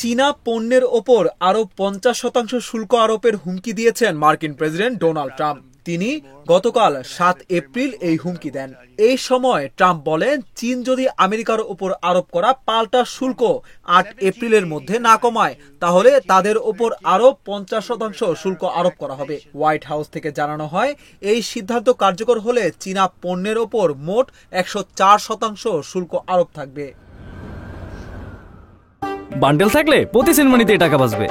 চীনা পণ্যের ওপর আরো 50% শুল্ক আরোপের হুমকি দিয়েছেন মার্কিন প্রেসিডেন্ট ডোনাল্ড ট্রাম্প। তিনি গতকাল 7 এপ্রিল এই হুমকি দেন। এই সময় ট্রাম্প বলেন, চীন যদি আমেরিকার উপর আরোপ করা পাল্টা শুল্ক 8 এপ্রিলের মধ্যে না কমায়, তাহলে তাদের ওপর আরো 50% শুল্ক আরোপ করা হবে। হোয়াইট হাউস থেকে জানানো হয়, এই সিদ্ধান্ত কার্যকর হলে চীনা পণ্যের ওপর মোট 104% শুল্ক আরোপ থাকবে। বান্ডেল থাকলে প্রতি সেনমানিতে টাকা বাঁচবে।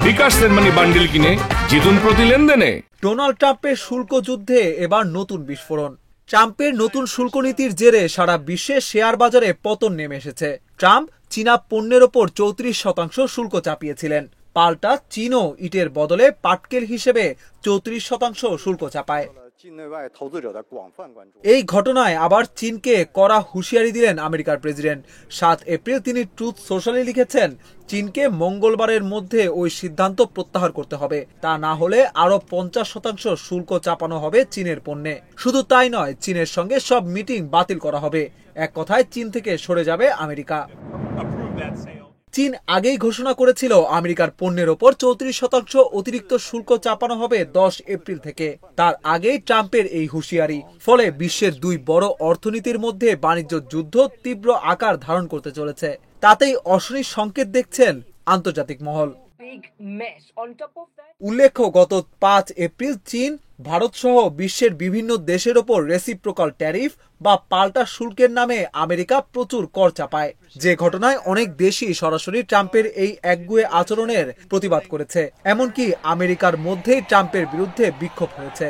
বিকাশ সেনমানি বান্ডেল কিনে জিতুন প্রতি লেনদেনে। ডোনাল্ড ট্রাম্পের শুল্ক যুদ্ধে এবার নতুন বিস্ফোরণ। ট্রাম্পের নতুন শুল্ক নীতির জেরে সারা বিশ্বে শেয়ার বাজারে পতন নেমে এসেছে। ট্রাম্প চীনা পণ্যের ওপর 34% শুল্ক চাপিয়েছিলেন। পাল্টা চীনও ইটের বদলে পাটকেল হিসেবে 34% শুল্ক চাপায়। এই ঘটনায় আবার চীনকে কড়া হুঁশিয়ারি দিলেন আমেরিকার প্রেসিডেন্ট। 7 এপ্রিল তিনি ট্রুথ সোশ্যালে লিখেছেন, চীনকে মঙ্গলবারের মধ্যে ওই সিদ্ধান্ত প্রত্যাহার করতে হবে, তা না হলে আরো 50% শুল্ক চাপানো হবে চীনের পণ্যে। শুধু তাই নয়, চীনের সঙ্গে সব মিটিং বাতিল করা হবে। এক কথায় চীন থেকে সরে যাবে আমেরিকা। চীন আগেই ঘোষণা করেছিল আমেরিকার পণ্যের ওপর 34% অতিরিক্ত শুল্ক চাপানো হবে 10 এপ্রিল থেকে। তার আগেই ট্রাম্পের এই হুঁশিয়ারি। ফলে বিশ্বের দুই বড় অর্থনীতির মধ্যে বাণিজ্য যুদ্ধ তীব্র আকার ধারণ করতে চলেছে। তাতেই অশনি সংকেত দেখছেন আন্তর্জাতিক মহল। উল্লেখ্য, গত 5 এপ্রিল চীন, ভারত সহ বিশ্বের বিভিন্ন দেশের ওপর রেসিপ্রোকাল ট্যারিফ বা পাল্টা শুল্কের নামে আমেরিকা প্রচুর কর চাপায়। যে ঘটনায় অনেক দেশই সরাসরি ট্রাম্পের এই একগুঁয়ে আচরণের প্রতিবাদ করেছে। এমনকি আমেরিকার মধ্যেই ট্রাম্পের বিরুদ্ধে বিক্ষোভ হয়েছে।